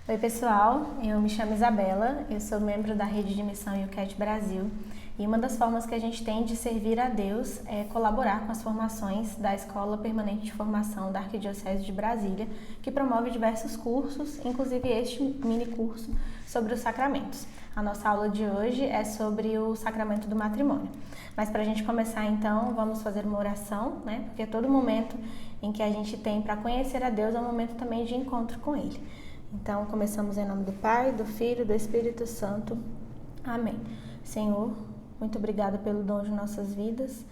Oi pessoal, eu me chamo Isabela, eu sou membro da Rede de Missão UCAT Brasil e uma das formas que a gente tem de servir a Deus é colaborar com as formações da Escola Permanente de Formação da Arquidiocese de Brasília, que promove diversos cursos, inclusive este mini curso sobre os sacramentos. A nossa aula de hoje é sobre o sacramento do matrimônio. Mas para a gente começar então, vamos fazer uma oração, né? Porque todo momento em que a gente tem para conhecer a Deus é um momento também de encontro com Ele. Então, começamos em nome do Pai, do Filho e do Espírito Santo. Amém. Senhor, muito obrigada pelo dom de nossas vidas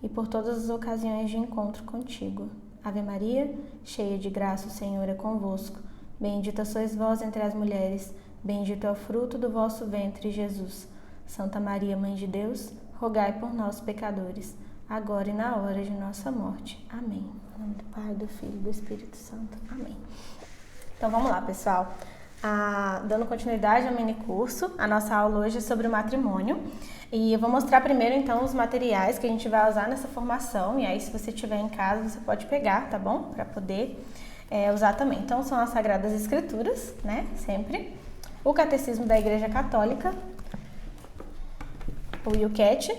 e por todas as ocasiões de encontro contigo. Ave Maria, cheia de graça, o Senhor é convosco. Bendita sois vós entre as mulheres, bendito é o fruto do vosso ventre, Jesus. Santa Maria, Mãe de Deus, rogai por nós, pecadores, agora e na hora de nossa morte. Amém. Em nome do Pai, do Filho e do Espírito Santo. Amém. Então vamos lá, pessoal. Dando continuidade ao mini curso, a nossa aula hoje é sobre o matrimônio e eu vou mostrar primeiro então os materiais que a gente vai usar nessa formação, e aí se você tiver em casa você pode pegar, tá bom? Para poder usar também. Então são as Sagradas Escrituras, né? Sempre. O Catecismo da Igreja Católica, o UCAT,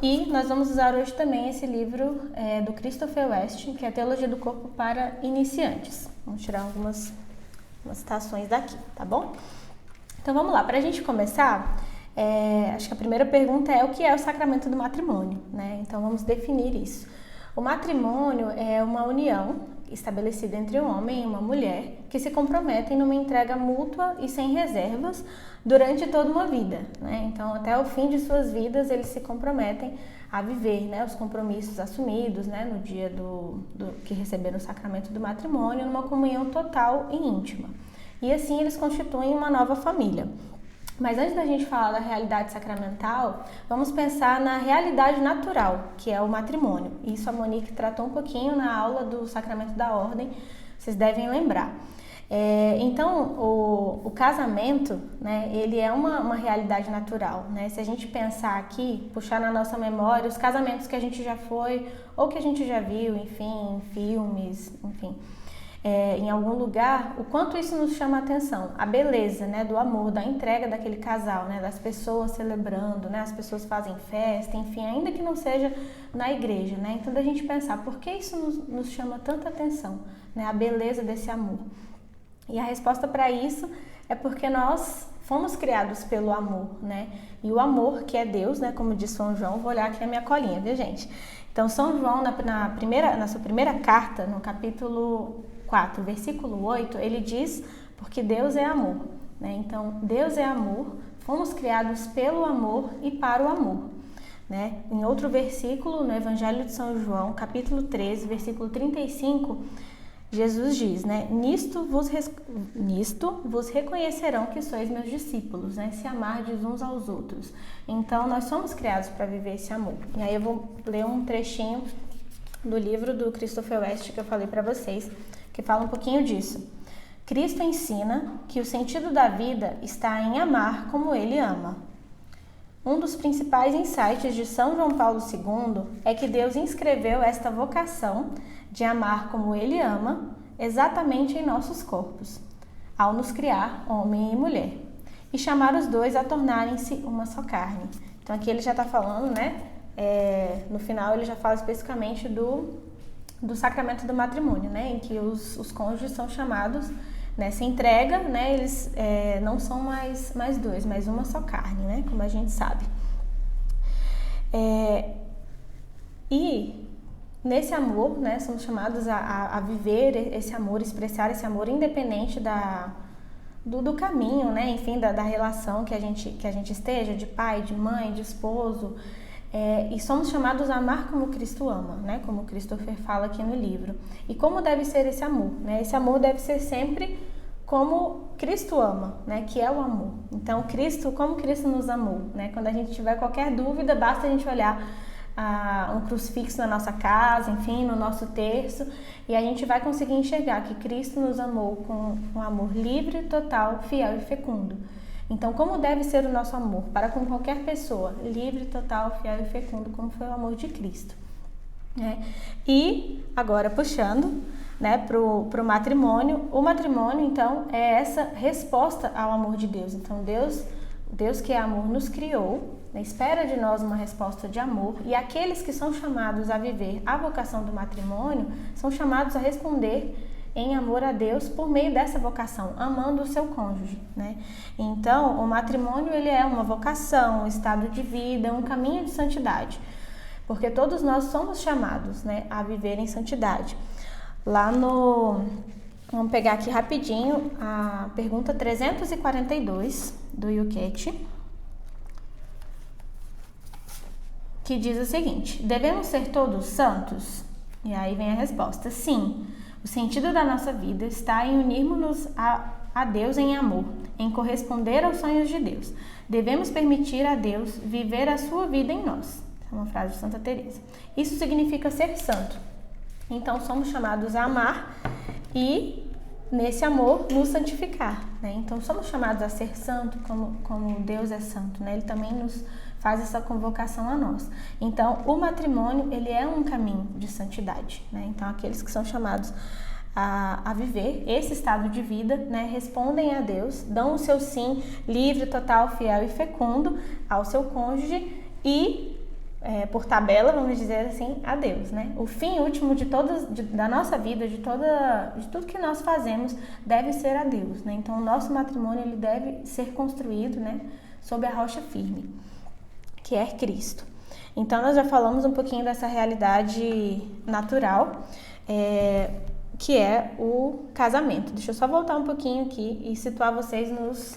e nós vamos usar hoje também esse livro do Christopher West, que é a Teologia do Corpo para Iniciantes. Vamos tirar algumas citações daqui, tá bom? Então vamos lá, para a gente começar, acho que a primeira pergunta é o que é o sacramento do matrimônio, né? Então vamos definir isso. O matrimônio é uma união estabelecida entre um homem e uma mulher que se comprometem numa entrega mútua e sem reservas durante toda uma vida, né? Então até o fim de suas vidas eles se comprometem a viver, né, os compromissos assumidos, né, no dia que receberam o sacramento do matrimônio, numa comunhão total e íntima. E assim eles constituem uma nova família. Mas antes da gente falar da realidade sacramental, vamos pensar na realidade natural, que é o matrimônio. Isso a Monique tratou um pouquinho na aula do Sacramento da Ordem, vocês devem lembrar. Então, o casamento, né, ele é uma realidade natural, né? Se a gente pensar aqui, puxar na nossa memória os casamentos que a gente já foi ou que a gente já viu, enfim, em filmes, enfim, em algum lugar, o quanto isso nos chama a atenção, a beleza, né, do amor, da entrega daquele casal, né, das pessoas celebrando, né, as pessoas fazem festa, enfim, ainda que não seja na igreja, né? Então, da gente pensar, por que isso nos chama tanta atenção, né, a beleza desse amor? E a resposta para isso é porque nós fomos criados pelo amor, né? E o amor, que é Deus, né? Como diz São João, vou olhar aqui a minha colinha, viu, gente? Então, São João, na sua primeira carta, no capítulo 4, versículo 8, ele diz, porque Deus é amor, né? Então, Deus é amor, fomos criados pelo amor e para o amor, né? Em outro versículo, no Evangelho de São João, capítulo 13, versículo 35, Jesus diz, né, nisto vos reconhecerão que sois meus discípulos, né, se amardes uns aos outros. Então, nós somos criados para viver esse amor. E aí eu vou ler um trechinho do livro do Christopher West que eu falei para vocês, que fala um pouquinho disso. Cristo ensina que o sentido da vida está em amar como Ele ama. Um dos principais insights de São João Paulo II é que Deus inscreveu esta vocação de amar como Ele ama exatamente em nossos corpos, ao nos criar homem e mulher, e chamar os dois a tornarem-se uma só carne. Então aqui ele já está falando, né? No final ele já fala especificamente do sacramento do matrimônio, né? Em que os cônjuges são chamados nessa entrega, né? Eles não são mais dois, mas uma só carne, né? Como a gente sabe. E nesse amor, né? Somos chamados a viver esse amor, expressar esse amor independente do caminho, né? Enfim, da relação que a gente esteja, de pai, de mãe, de esposo. E somos chamados a amar como Cristo ama, né? Como Christopher fala aqui no livro. E como deve ser esse amor, né? Esse amor deve ser sempre como Cristo ama, né? Que é o amor. Então, como Cristo nos amou, né? Quando a gente tiver qualquer dúvida, basta a gente olhar um crucifixo na nossa casa, enfim, no nosso terço, e a gente vai conseguir enxergar que Cristo nos amou com um amor livre, total, fiel e fecundo. Então, como deve ser o nosso amor para com qualquer pessoa? Livre, total, fiel e fecundo, como foi o amor de Cristo. E, agora puxando, né, pro matrimônio. O matrimônio, então, é essa resposta ao amor de Deus. Então, Deus que é amor nos criou, né, espera de nós uma resposta de amor, e aqueles que são chamados a viver a vocação do matrimônio são chamados a responder em amor a Deus por meio dessa vocação, amando o seu cônjuge, né? Então, o matrimônio, ele é uma vocação, um estado de vida, um caminho de santidade, porque todos nós somos chamados, né, a viver em santidade. Vamos pegar aqui rapidinho a pergunta 342 do Yuket, que diz o seguinte: devemos ser todos santos? E aí vem a resposta: sim. O sentido da nossa vida está em unirmos-nos a Deus em amor, em corresponder aos sonhos de Deus. Devemos permitir a Deus viver a sua vida em nós. Essa é uma frase de Santa Teresa. Isso significa ser santo. Então, somos chamados a amar e, nesse amor, nos santificar, né? Então, somos chamados a ser santo como Deus é santo, né? Ele também nos faz essa convocação a nós. Então, o matrimônio, ele é um caminho de santidade, né? Então, aqueles que são chamados a viver esse estado de vida, né, respondem a Deus, dão o seu sim livre, total, fiel e fecundo ao seu cônjuge e, por tabela, vamos dizer assim, a Deus, né? O fim último da nossa vida, de tudo que nós fazemos, deve ser a Deus, né? Então, o nosso matrimônio, ele deve ser construído, né, sob a rocha firme, que é Cristo. Então, nós já falamos um pouquinho dessa realidade natural, que é o casamento. Deixa eu só voltar um pouquinho aqui e situar vocês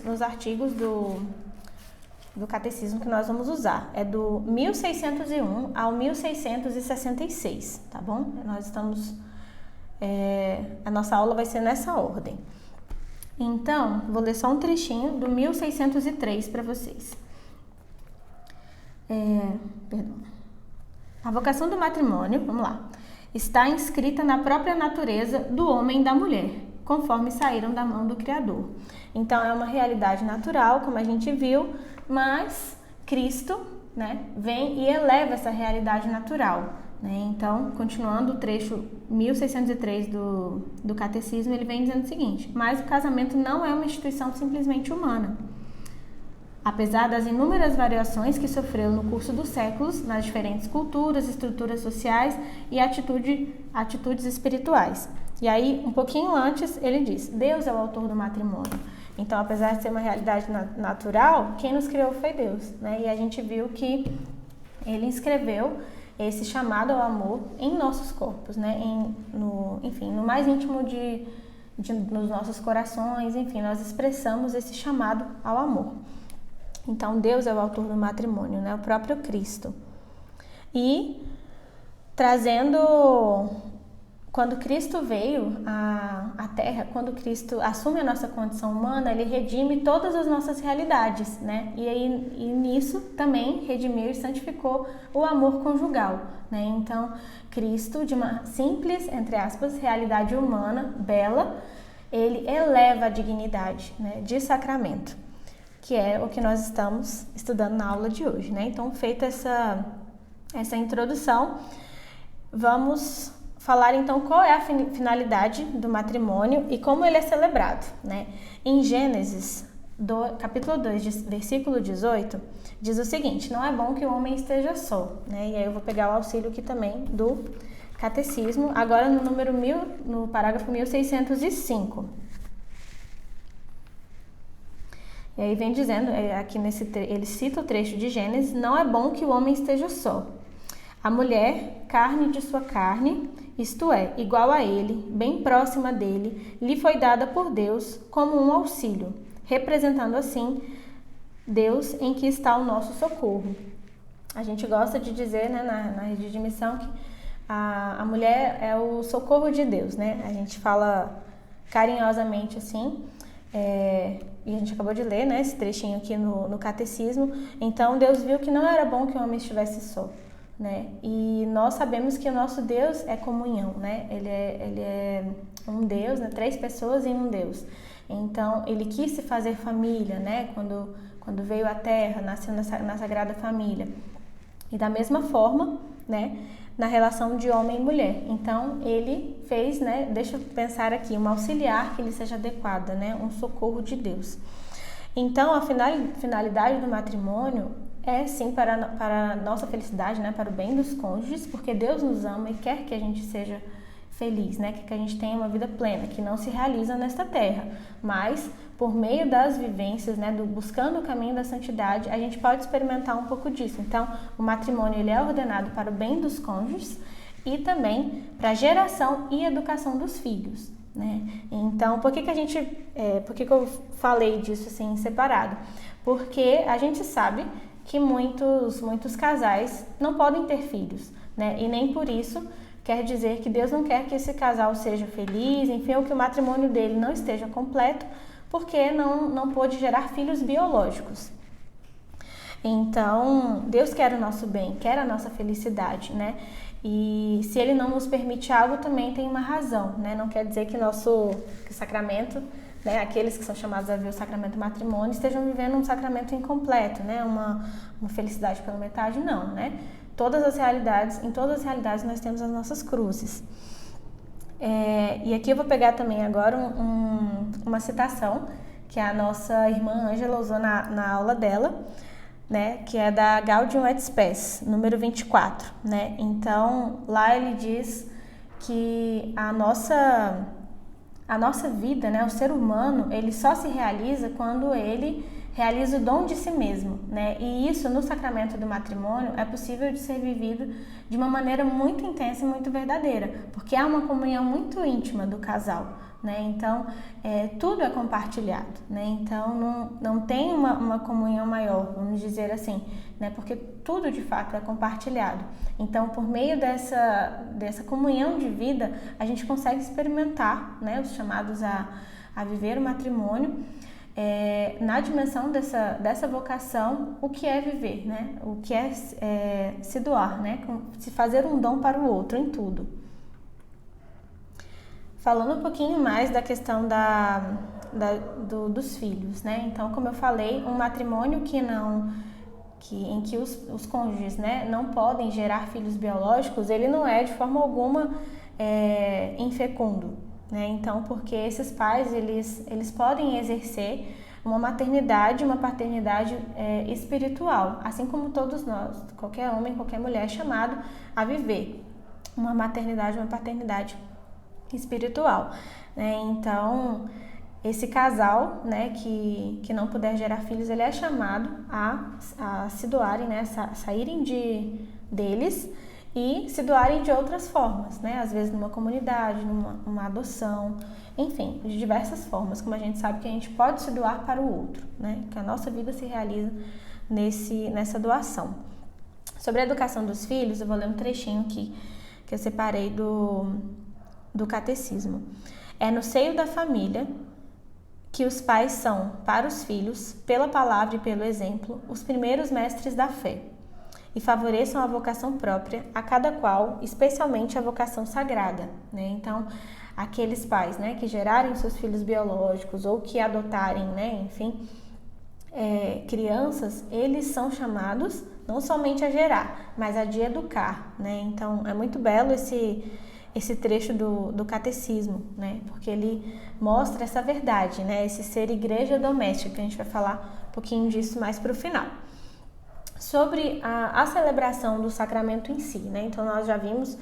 nos artigos do catecismo que nós vamos usar. É do 1601 ao 1666, tá bom? A nossa aula vai ser nessa ordem. Então, vou ler só um trechinho do 1603 para vocês. A vocação do matrimônio, vamos lá, está inscrita na própria natureza do homem e da mulher, conforme saíram da mão do Criador. Então, é uma realidade natural, como a gente viu, mas Cristo, né, vem e eleva essa realidade natural, né? Então, continuando o trecho 1603 do Catecismo, ele vem dizendo o seguinte: mas o casamento não é uma instituição simplesmente humana. Apesar das inúmeras variações que sofreu no curso dos séculos, nas diferentes culturas, estruturas sociais e atitudes espirituais. E aí, um pouquinho antes, ele diz: Deus é o autor do matrimônio. Então, apesar de ser uma realidade natural, quem nos criou foi Deus, né? E a gente viu que ele inscreveu esse chamado ao amor em nossos corpos, né? No mais íntimo nos nossos corações, enfim, nós expressamos esse chamado ao amor. Então, Deus é o autor do matrimônio, né? O próprio Cristo. E quando Cristo veio à Terra, quando Cristo assume a nossa condição humana, ele redime todas as nossas realidades, né? E nisso também redimiu e santificou o amor conjugal, né? Então, Cristo, de uma simples, entre aspas, realidade humana, bela, ele eleva a dignidade, né, de sacramento, que é o que nós estamos estudando na aula de hoje, né? Então, feita essa introdução, vamos falar então qual é a finalidade do matrimônio e como ele é celebrado, né? Em Gênesis, capítulo 2, versículo 18, diz o seguinte: não é bom que o homem esteja só, né? E aí eu vou pegar o auxílio aqui também do Catecismo, agora no parágrafo 1605. E aí vem dizendo, aqui ele cita o trecho de Gênesis: não é bom que o homem esteja só. A mulher, carne de sua carne, isto é, igual a ele, bem próxima dele, lhe foi dada por Deus como um auxílio, representando assim Deus em que está o nosso socorro. A gente gosta de dizer, né, na rede de missão, que a mulher é o socorro de Deus, né? A gente fala carinhosamente assim. E a gente acabou de ler, né, esse trechinho aqui no Catecismo. Então, Deus viu que não era bom que o homem estivesse só, né? E nós sabemos que o nosso Deus é comunhão, né? Ele é um Deus, né? 3 pessoas em um Deus. Então, ele quis se fazer família, né? Quando veio à Terra, nasceu na Sagrada Família. E da mesma forma, né, na relação de homem e mulher. Então, ele fez, né, deixa eu pensar aqui, uma auxiliar que lhe seja adequada, né, um socorro de Deus. Então, a finalidade do matrimônio é sim para a nossa felicidade, né, para o bem dos cônjuges, porque Deus nos ama e quer que a gente seja feliz, né, que a gente tenha uma vida plena, que não se realiza nesta terra, mas por meio das vivências, né, buscando o caminho da santidade, a gente pode experimentar um pouco disso. Então, o matrimônio ele é ordenado para o bem dos cônjuges e também para a geração e educação dos filhos, né? Então, por que eu falei disso assim separado? Porque a gente sabe que muitos casais não podem ter filhos, né? E nem por isso quer dizer que Deus não quer que esse casal seja feliz, enfim, ou que o matrimônio dele não esteja completo, porque não pôde gerar filhos biológicos. Então, Deus quer o nosso bem, quer a nossa felicidade, né? E se Ele não nos permite algo, também tem uma razão, né? Não quer dizer que o sacramento, né, aqueles que são chamados a ver o sacramento do matrimônio, estejam vivendo um sacramento incompleto, né? Uma felicidade pela metade, não, né? Em todas as realidades nós temos as nossas cruzes. E aqui eu vou pegar também agora uma citação que a nossa irmã Ângela usou na aula dela, né, que é da Gaudium et Spes, número 24, né? Então, lá ele diz que a nossa vida, né, o ser humano, ele só se realiza quando ele realiza o dom de si mesmo, né? E isso no sacramento do matrimônio é possível de ser vivido de uma maneira muito intensa e muito verdadeira, porque há uma comunhão muito íntima do casal, né? Então, tudo é compartilhado, né? Então, não tem uma comunhão maior, vamos dizer assim, né? Porque tudo de fato é compartilhado. Então, por meio dessa comunhão de vida, a gente consegue experimentar, né, os chamados a viver o matrimônio, na dimensão dessa vocação, o que é viver, né? O que é se doar, né? Se fazer um dom para o outro em tudo. Falando um pouquinho mais da questão dos filhos, né? Então, como eu falei, um matrimônio em que os cônjuges, né, não podem gerar filhos biológicos, ele não é de forma alguma infecundo, né? Então, porque esses pais, eles podem exercer uma maternidade, uma paternidade espiritual, assim como todos nós, qualquer homem, qualquer mulher é chamado a viver uma maternidade, uma paternidade espiritual, né? Então, esse casal, né, que não puder gerar filhos, ele é chamado a se doarem, né, saírem deles e se doarem de outras formas, né? Às vezes numa comunidade, numa adoção, enfim, de diversas formas, como a gente sabe que a gente pode se doar para o outro, né? Que a nossa vida se realiza nessa doação. Sobre a educação dos filhos, eu vou ler um trechinho aqui que eu separei do catecismo. É no seio da família que os pais são, para os filhos, pela palavra e pelo exemplo, os primeiros mestres da fé, e favoreçam a vocação própria, a cada qual, especialmente a vocação sagrada, né? Então, aqueles pais, né, que gerarem seus filhos biológicos ou que adotarem, né, enfim, crianças, eles são chamados não somente a gerar, mas a de educar, né? Então, é muito belo esse trecho do catecismo, né? Porque ele mostra essa verdade, né? Esse ser igreja doméstica, que a gente vai falar um pouquinho disso mais para o final. Sobre a celebração do sacramento em si, né? Então, nós já vimos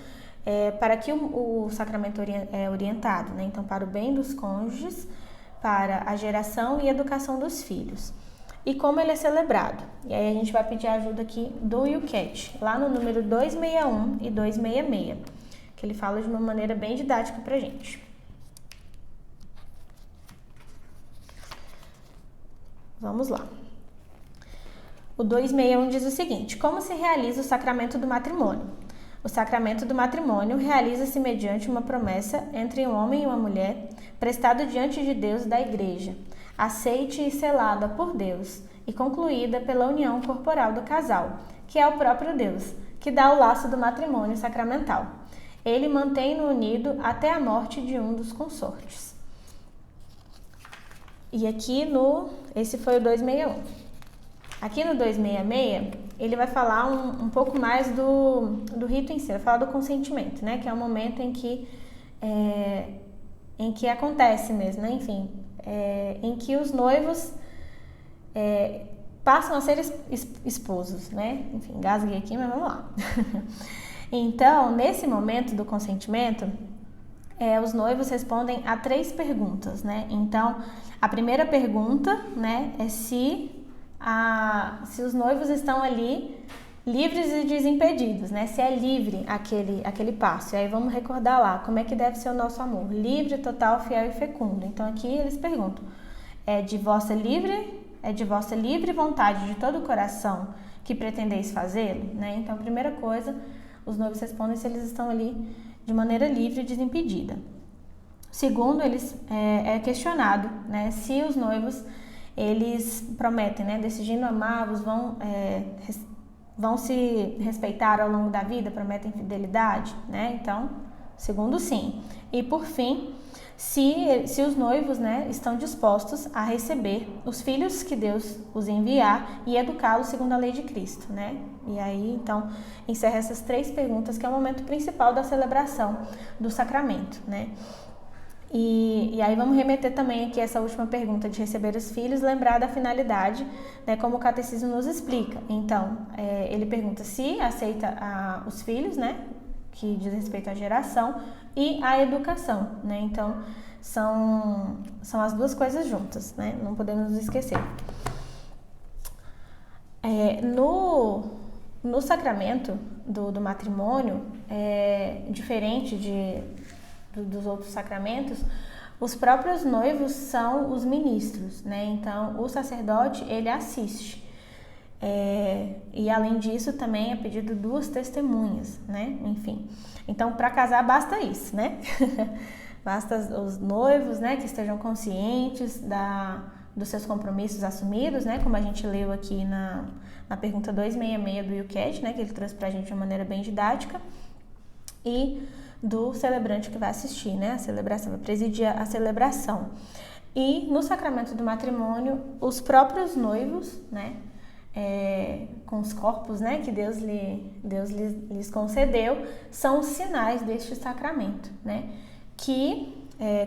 para que o sacramento é orientado, né? Então, para o bem dos cônjuges, para a geração e educação dos filhos. E como ele é celebrado. E aí a gente vai pedir a ajuda aqui do Yucat, lá no número 261 e 266, que ele fala de uma maneira bem didática pra gente. Vamos lá. O 261 diz o seguinte: como se realiza o sacramento do matrimônio? O sacramento do matrimônio realiza-se mediante uma promessa entre um homem e uma mulher, prestada diante de Deus e da Igreja, aceite e selada por Deus e concluída pela união corporal do casal, que é o próprio Deus, que dá o laço do matrimônio sacramental. Ele mantém-no unido até a morte de um dos consortes. E aqui esse foi o 261. Aqui no 266, ele vai falar um pouco mais do rito em si, vai falar do consentimento, né? Que é o momento em que acontece mesmo, né? Enfim, em que os noivos passam a ser esposos, né? Enfim, engasguei aqui, mas vamos lá. Então, nesse momento do consentimento, os noivos respondem a 3 perguntas, né? Então, a primeira pergunta, né, é se os noivos estão ali livres e desimpedidos, né? Se é livre aquele passo. E aí vamos recordar lá, como é que deve ser o nosso amor? Livre, total, fiel e fecundo. Então, aqui eles perguntam, é de vossa livre vontade de todo o coração que pretendeis fazê-lo, né? Então, a primeira coisa, os noivos respondem se eles estão ali de maneira livre e desimpedida. Segundo, é questionado, né? Se os noivos, eles prometem, né? Decidindo amar-vos, vão se respeitar ao longo da vida, prometem fidelidade, né? Então, segundo, sim. E por fim, se os noivos, né, estão dispostos a receber os filhos que Deus os enviar e educá-los segundo a lei de Cristo, né? E aí, então, encerra essas 3 perguntas, que é o momento principal da celebração do sacramento, né? E aí vamos remeter também aqui essa última pergunta de receber os filhos, lembrar da finalidade, né, como o catecismo nos explica. Então, ele pergunta se aceita os filhos, né, que diz respeito à geração, e à educação, né? Então, são as 2 coisas juntas, né? Não podemos nos esquecer. No sacramento do matrimônio, diferente dos outros sacramentos, os próprios noivos são os ministros, né? Então, o sacerdote, ele assiste. E além disso, também é pedido 2 testemunhas, né? Enfim, então para casar basta isso, né? Basta os noivos, né, que estejam conscientes dos seus compromissos assumidos, né? Como a gente leu aqui na pergunta 266 do YouCat, né? Que ele trouxe pra gente de uma maneira bem didática. E do celebrante que vai assistir, né? A celebração, vai presidir a celebração. E no sacramento do matrimônio, os próprios noivos, né? Com os corpos, né, que Deus lhes concedeu, são os sinais deste sacramento, né, que,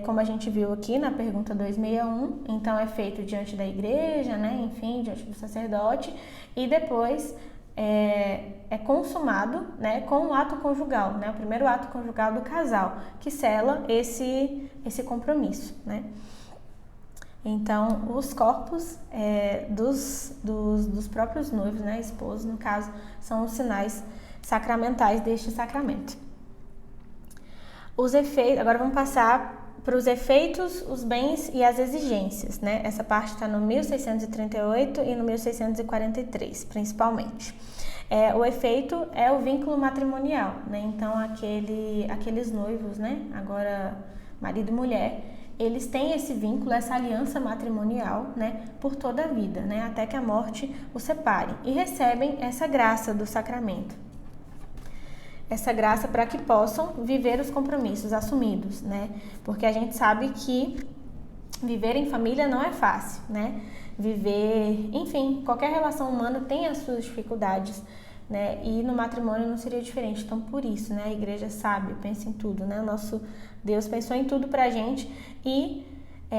como a gente viu aqui na pergunta 261, então é feito diante da igreja, né, enfim, diante do sacerdote, e depois é consumado, né, com o ato conjugal, né, o primeiro ato conjugal do casal, que sela esse compromisso, né. Então, os corpos dos próprios noivos, né, esposos, no caso, são os sinais sacramentais deste sacramento. Agora vamos passar para os efeitos, os bens e as exigências, né? Essa parte está no 1638 e no 1643, principalmente. O efeito é o vínculo matrimonial, né? Então, aqueles noivos, né, agora marido e mulher, eles têm esse vínculo, essa aliança matrimonial, né, por toda a vida, né, até que a morte os separe, e recebem essa graça do sacramento. Essa graça para que possam viver os compromissos assumidos, né, porque a gente sabe que viver em família não é fácil, né, enfim, qualquer relação humana tem as suas dificuldades, né, e no matrimônio não seria diferente. Então, por isso, né, a igreja sabe, pensa em tudo, né, o nosso Deus pensou em tudo pra gente, e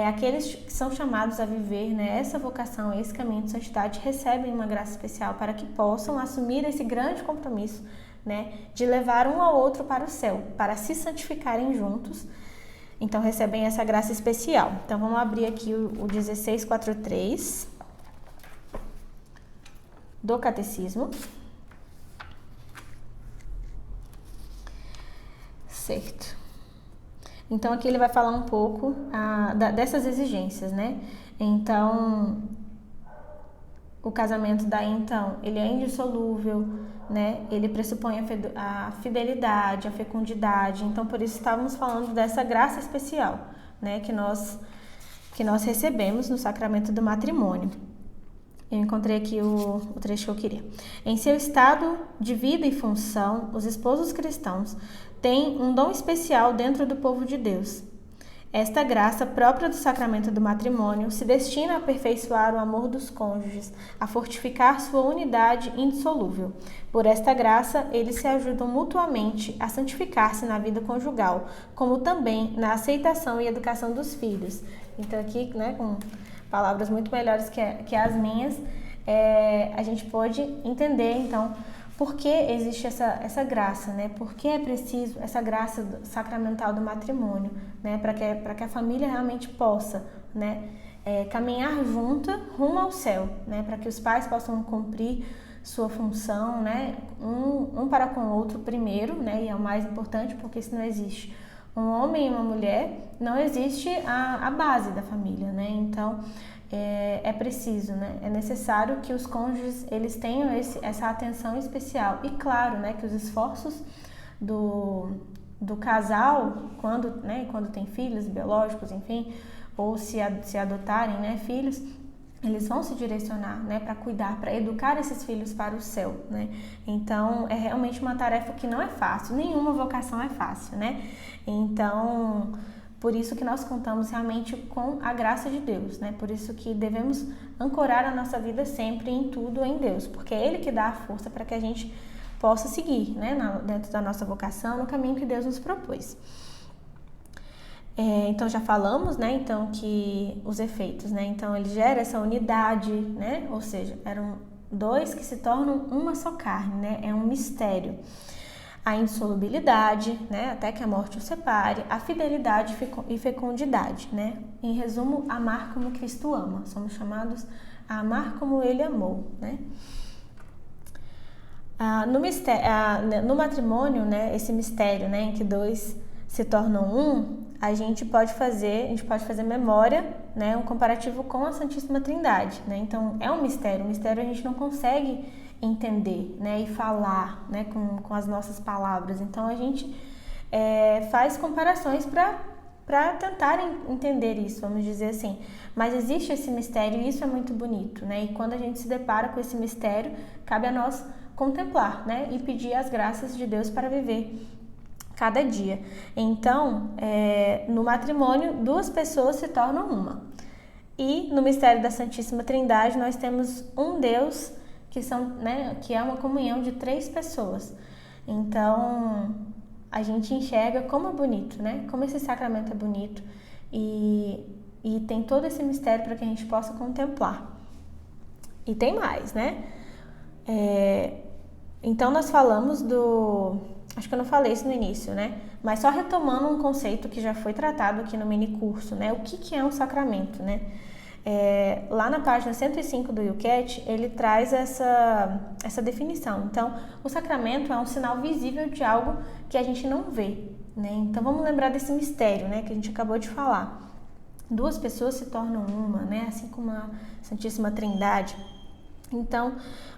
aqueles que são chamados a viver, né, essa vocação, esse caminho de santidade, recebem uma graça especial para que possam assumir esse grande compromisso, né, de levar um ao outro para o céu, para se santificarem juntos. Então, recebem essa graça especial. Então, vamos abrir aqui o 1643 do Catecismo. Certo. Então, aqui ele vai falar um pouco dessas exigências, né? Então, o casamento daí, então, ele é indissolúvel, né? Ele pressupõe a fidelidade, a fecundidade. Então, por isso estávamos falando dessa graça especial, né? Que nós recebemos no sacramento do matrimônio. Eu encontrei aqui o trecho que eu queria. Em seu estado de vida e função, os esposos cristãos têm um dom especial dentro do povo de Deus. Esta graça própria do sacramento do matrimônio se destina a aperfeiçoar o amor dos cônjuges, a fortificar sua unidade indissolúvel. Por esta graça, eles se ajudam mutuamente a santificar-se na vida conjugal, como também na aceitação e educação dos filhos. Então aqui, né, com palavras muito melhores que as minhas, a gente pode entender, então, por que existe essa graça, né? Por que é preciso essa graça sacramental do matrimônio, né? Para que a família realmente possa, né, caminhar junta rumo ao céu, né? Para que os pais possam cumprir sua função, né? Um para com o outro primeiro, né? E é o mais importante, porque se não existe um homem e uma mulher, não existe a base da família, né? Então, é preciso, né? É necessário que os cônjuges eles tenham essa atenção especial. E claro, né, que os esforços do casal, quando tem filhos biológicos, enfim, ou se adotarem, né, filhos, eles vão se direcionar, né, para cuidar, para educar esses filhos para o céu, né? Então, é realmente uma tarefa que não é fácil, nenhuma vocação é fácil, né? Então, por isso que nós contamos realmente com a graça de Deus, né? Por isso que devemos ancorar a nossa vida sempre em tudo em Deus, porque é Ele que dá a força para que a gente possa seguir, né, dentro da nossa vocação, no caminho que Deus nos propôs. Então já falamos, né, então que os efeitos, né, então ele gera essa unidade, né, ou seja, eram dois que se tornam uma só carne, né, é um mistério. A insolubilidade, né, até que a morte o separe, a fidelidade e fecundidade, né, em resumo, amar como Cristo ama, somos chamados a amar como Ele amou, né. No matrimônio, né, esse mistério, né, em que dois se tornam um, a gente pode fazer memória, né, um comparativo com a Santíssima Trindade, né, então é um mistério a gente não consegue entender, né, e falar, né, com as nossas palavras, então a gente faz comparações para tentar entender isso, vamos dizer assim, mas existe esse mistério e isso é muito bonito, né, e quando a gente se depara com esse mistério, cabe a nós contemplar, né, e pedir as graças de Deus para viver cada dia. Então, no matrimônio, duas pessoas se tornam uma. E no mistério da Santíssima Trindade, nós temos um Deus que é uma comunhão de três pessoas. Então, a gente enxerga como é bonito, né? Como esse sacramento é bonito. E tem todo esse mistério para que a gente possa contemplar. E tem mais, né? Então, nós falamos acho que eu não falei isso no início, né? Mas só retomando um conceito que já foi tratado aqui no mini curso, né? O que é um sacramento, né? Lá na página 105 do YouCat, ele traz essa definição. Então, o sacramento é um sinal visível de algo que a gente não vê, né? Então, vamos lembrar desse mistério, né? Que a gente acabou de falar. Duas pessoas se tornam uma, né? Assim como a Santíssima Trindade. Então,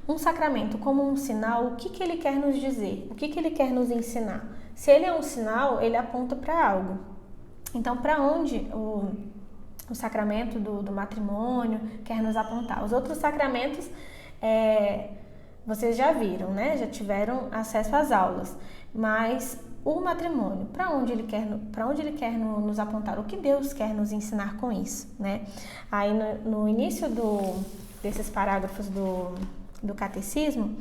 um sacramento como um sinal, o que ele quer nos dizer? O que ele quer nos ensinar? Se ele é um sinal, ele aponta para algo. Então, para onde o sacramento do matrimônio quer nos apontar? Os outros sacramentos, vocês já viram, né? Já tiveram acesso às aulas. Mas o matrimônio, para onde ele quer nos apontar? O que Deus quer nos ensinar com isso, né? Aí, no início desses parágrafos do Catecismo,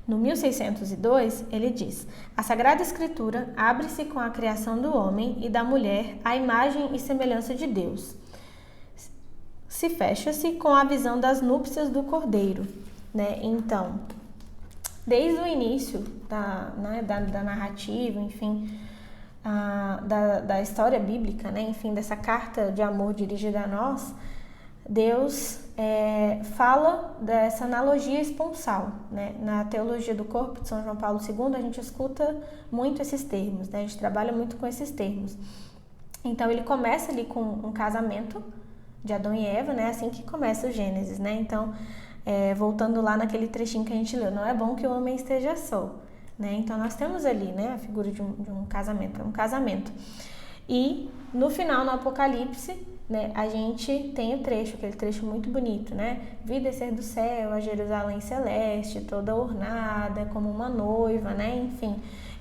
no 1602, ele diz: a Sagrada Escritura abre-se com a criação do homem e da mulher à imagem e semelhança de Deus. Se fecha-se com a visão das núpcias do Cordeiro, né? Então, desde o início da narrativa, enfim, da história bíblica, né? Enfim, dessa carta de amor dirigida a nós, Deus fala dessa analogia esponsal, né? Na teologia do corpo de São João Paulo II, a gente escuta muito esses termos, né? A gente trabalha muito com esses termos. Então, ele começa ali com um casamento de Adão e Eva, né? Assim que começa o Gênesis, né? Então, voltando lá naquele trechinho que a gente leu, não é bom que o homem esteja só, né? Então, nós temos ali, né, a figura de um casamento, casamento. E, no final, no Apocalipse, né, a gente tem aquele trecho muito bonito, né? Vi descer do céu a Jerusalém celeste, toda ornada, como uma noiva, né? Enfim,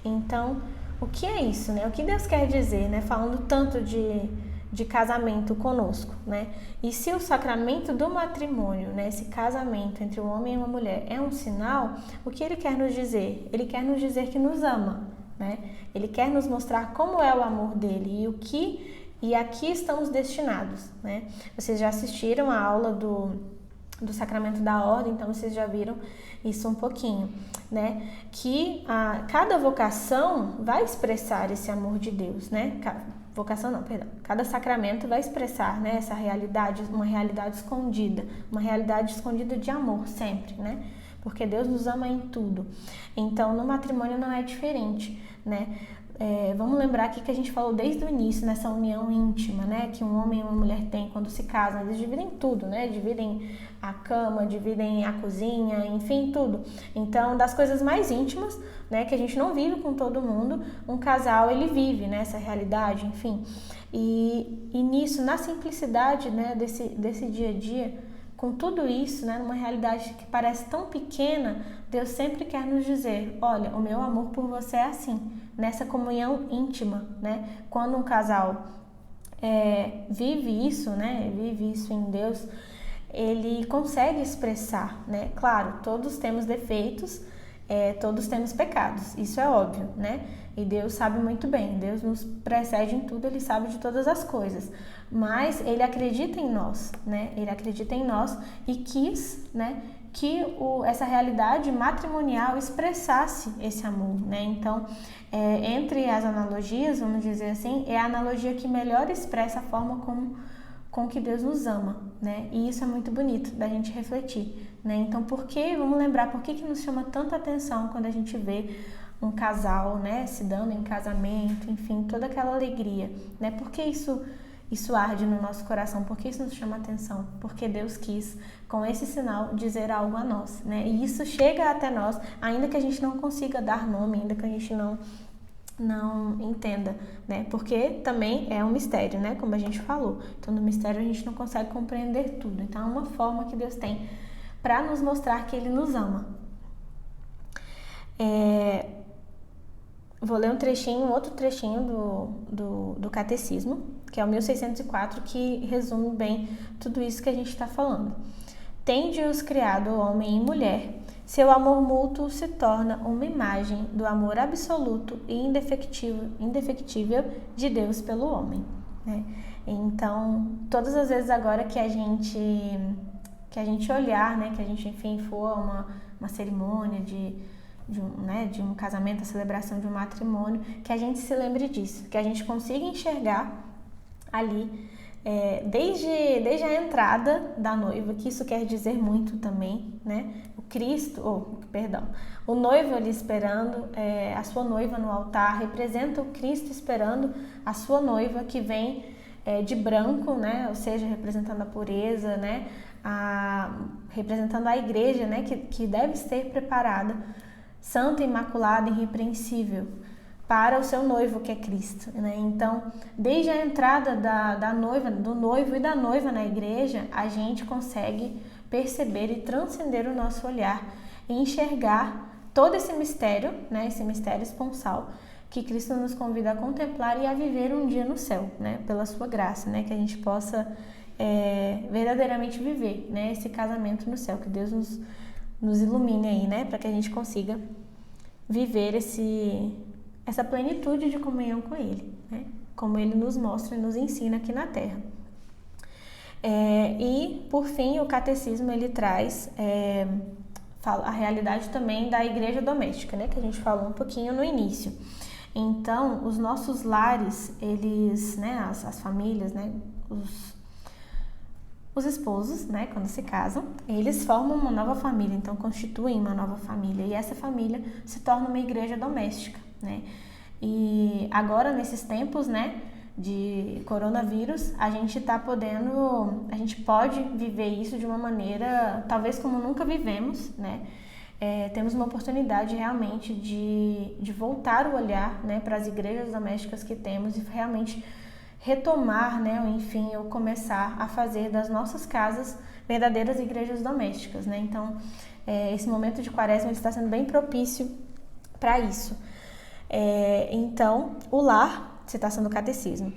então o que é isso, né? O que Deus quer dizer, né? Falando tanto de casamento conosco, né? E se o sacramento do matrimônio, né, esse casamento entre um homem e uma mulher é um sinal, o que ele quer nos dizer? Ele quer nos dizer que nos ama, né? Ele quer nos mostrar como é o amor dele e aqui estamos destinados, né? Vocês já assistiram a aula do sacramento da ordem, então vocês já viram isso um pouquinho, né? Que cada vocação vai expressar esse amor de Deus, né? Vocação não, perdão. Cada sacramento vai expressar, né, essa realidade, uma realidade escondida de amor sempre, né? Porque Deus nos ama em tudo. Então, no matrimônio não é diferente, né? Vamos lembrar aqui que a gente falou desde o início nessa união íntima, né, que um homem e uma mulher têm quando se casam. Eles dividem tudo, né, dividem a cama, dividem a cozinha, enfim, tudo. Então, das coisas mais íntimas, né, que a gente não vive com todo mundo, um casal ele vive, né, essa realidade, enfim. E nisso, na simplicidade, né, desse dia a dia, com tudo isso, né, numa realidade que parece tão pequena, Deus sempre quer nos dizer: olha, o meu amor por você é assim, nessa comunhão íntima, né? Quando um casal vive isso, né, vive isso em Deus, ele consegue expressar, né? Claro, todos temos defeitos, todos temos pecados, isso é óbvio, né? E Deus sabe muito bem, Deus nos precede em tudo, Ele sabe de todas as coisas. Mas Ele acredita em nós, né? Ele acredita em nós e quis, né, que essa realidade matrimonial expressasse esse amor, né? Então, entre as analogias, vamos dizer assim, é a analogia que melhor expressa a forma com que Deus nos ama, né? E isso é muito bonito da gente refletir, né? Então, vamos lembrar, por que nos chama tanta atenção quando a gente vê um casal, né, se dando em casamento, enfim, toda aquela alegria, né? Por que isso arde no nosso coração? Por que isso nos chama atenção? Porque Deus quis, com esse sinal, dizer algo a nós, né? E isso chega até nós, ainda que a gente não consiga dar nome, ainda que a gente não entenda, né? Porque também é um mistério, né? Como a gente falou. Então, no mistério a gente não consegue compreender tudo. Então, é uma forma que Deus tem para nos mostrar que Ele nos ama. Vou ler outro trechinho do Catecismo, que é o 1604, que resume bem tudo isso que a gente está falando. Tende-os criado homem e mulher, seu amor mútuo se torna uma imagem do amor absoluto e indefectível de Deus pelo homem, né? Então, todas as vezes agora que a gente olhar, né, que a gente, enfim, for a uma cerimônia de um casamento, a celebração de um matrimônio, que a gente se lembre disso, que a gente consiga enxergar ali, desde a entrada da noiva, que isso quer dizer muito também, né? O noivo ali esperando a sua noiva no altar, representa o Cristo esperando a sua noiva que vem de branco, né? Ou seja, representando a pureza, né? Representando a igreja, né? Que deve ser preparada, santa, imaculada, irrepreensível, para o seu noivo, que é Cristo, né? Então, desde a entrada da noiva, do noivo e da noiva na igreja, a gente consegue perceber e transcender o nosso olhar e enxergar todo esse mistério, né? Esse mistério esponsal que Cristo nos convida a contemplar e a viver um dia no céu, né? Pela sua graça, né? Que a gente possa verdadeiramente viver, né? Esse casamento no céu, que Deus nos ilumine aí, né? Para que a gente consiga viver essa plenitude de comunhão com Ele, né? Como Ele nos mostra e nos ensina aqui na Terra. E, por fim, o Catecismo, ele traz a realidade também da igreja doméstica, né? Que a gente falou um pouquinho no início. Então, os nossos lares, eles, né? As famílias, né? Os esposos, né, quando se casam, eles formam uma nova família, então constituem uma nova família, e essa família se torna uma igreja doméstica, né? E agora, nesses tempos, né, de coronavírus, a gente pode viver isso de uma maneira, talvez como nunca vivemos, né? Temos uma oportunidade realmente de voltar o olhar, né, para as igrejas domésticas que temos e realmente retomar, né, ou começar a fazer das nossas casas verdadeiras igrejas domésticas, né? Então, esse momento de quaresma está sendo bem propício para isso. Então, o lar, citação do Catecismo,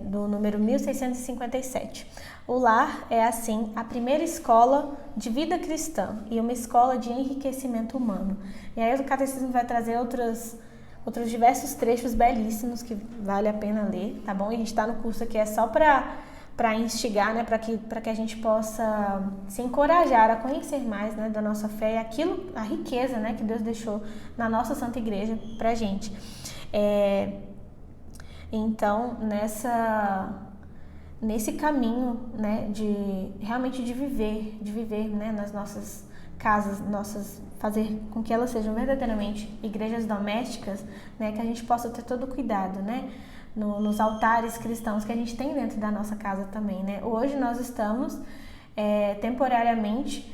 do número 1657. O lar é, assim, a primeira escola de vida cristã e uma escola de enriquecimento humano. E aí o Catecismo vai trazer outros diversos trechos belíssimos que vale a pena ler, tá bom? E a gente está no curso aqui, é só para instigar, né, para que a gente possa se encorajar a conhecer mais, né, da nossa fé e a riqueza, né, que Deus deixou na nossa Santa Igreja para a gente. Então, nesse caminho, né, realmente de viver, né, nas nossas casas, fazer com que elas sejam verdadeiramente igrejas domésticas, né, que a gente possa ter todo o cuidado, né, nos altares cristãos que a gente tem dentro da nossa casa também, né. Hoje nós estamos temporariamente,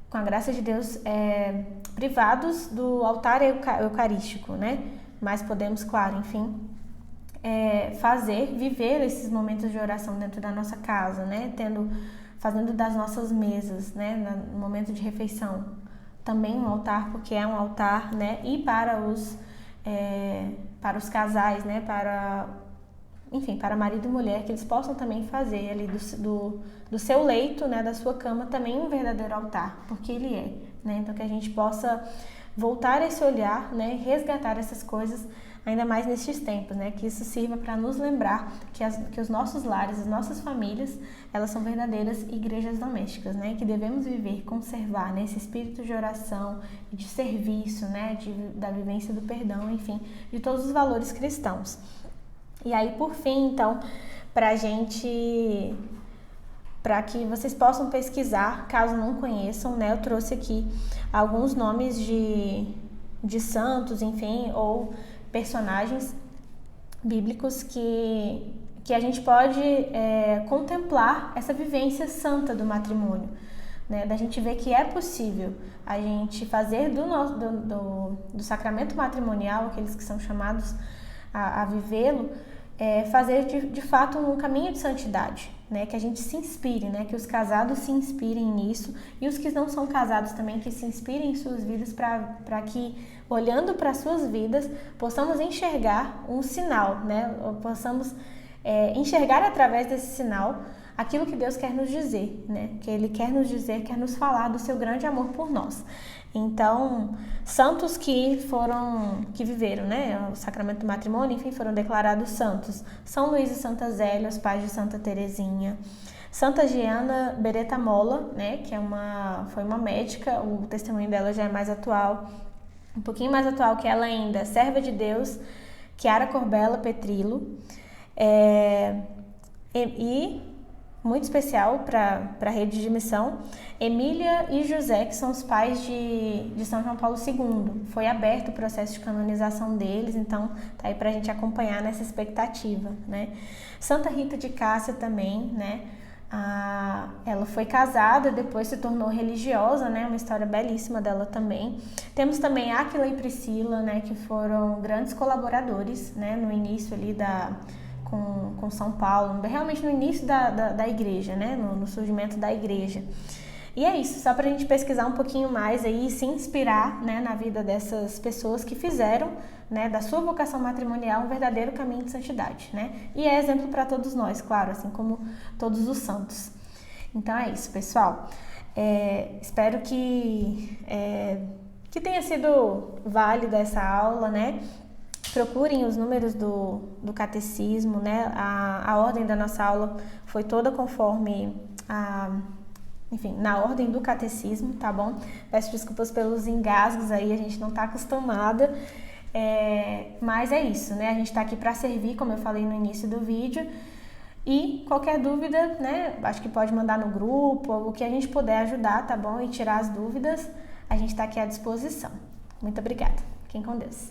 com a graça de Deus, privados do altar eucarístico, né, mas podemos, claro, enfim, viver esses momentos de oração dentro da nossa casa, né, fazendo das nossas mesas, né, no momento de refeição, também um altar, porque é um altar, né, e para os casais, né, para marido e mulher, que eles possam também fazer ali do seu leito, né, da sua cama, também um verdadeiro altar, porque ele é, né, então que a gente possa voltar esse olhar, né, resgatar essas coisas, ainda mais nestes tempos, né, que isso sirva para nos lembrar que os nossos lares, as nossas famílias, elas são verdadeiras igrejas domésticas, né, que devemos viver, conservar, né, esse espírito de oração, de serviço, né, da vivência do perdão, enfim, de todos os valores cristãos. E aí, por fim, então, para que vocês possam pesquisar, caso não conheçam, né, eu trouxe aqui alguns nomes de santos, enfim, ou personagens bíblicos que a gente pode contemplar essa vivência santa do matrimônio, né, da gente ver que é possível a gente fazer do sacramento matrimonial, aqueles que são chamados a vivê-lo, fazer de fato um caminho de santidade, né? Que a gente se inspire, né? Que os casados se inspirem nisso e os que não são casados também que se inspirem em suas vidas para que, olhando para suas vidas, possamos enxergar um sinal, né? Ou possamos enxergar através desse sinal aquilo que Deus quer nos dizer, né? Que Ele quer nos dizer, quer nos falar do seu grande amor por nós. Então, santos que viveram, né, o sacramento do matrimônio, enfim, foram declarados santos. São Luís e Santa Zélia, os pais de Santa Teresinha. Santa Giana Beretta Molla, né, que foi uma médica, o testemunho dela já é mais atual, um pouquinho mais atual que ela ainda, serva de Deus, Chiara Corbella Petrillo, e muito especial para a rede de missão, Emília e José, que são os pais de São João Paulo II. Foi aberto o processo de canonização deles, então tá aí para a gente acompanhar nessa expectativa, né? Santa Rita de Cássia também, né? Ela foi casada, depois se tornou religiosa, né? Uma história belíssima dela também. Temos também Áquila e Priscila, né? Que foram grandes colaboradores, né? No início ali com São Paulo, realmente no início da igreja, né? No surgimento da igreja. E é isso, só para a gente pesquisar um pouquinho mais aí e se inspirar, né, na vida dessas pessoas que fizeram, né, da sua vocação matrimonial um verdadeiro caminho de santidade, né? E é exemplo para todos nós, claro, assim como todos os santos. Então é isso, pessoal. Espero que tenha sido válida essa aula, né? Procurem os números do catecismo, né? A ordem da nossa aula foi toda conforme na ordem do catecismo, tá bom? Peço desculpas pelos engasgos aí, a gente não tá acostumada, mas é isso, né? A gente tá aqui para servir, como eu falei no início do vídeo, e qualquer dúvida, né? Acho que pode mandar no grupo, ou o que a gente puder ajudar, tá bom? E tirar as dúvidas, a gente tá aqui à disposição. Muito obrigada. Fiquem com Deus.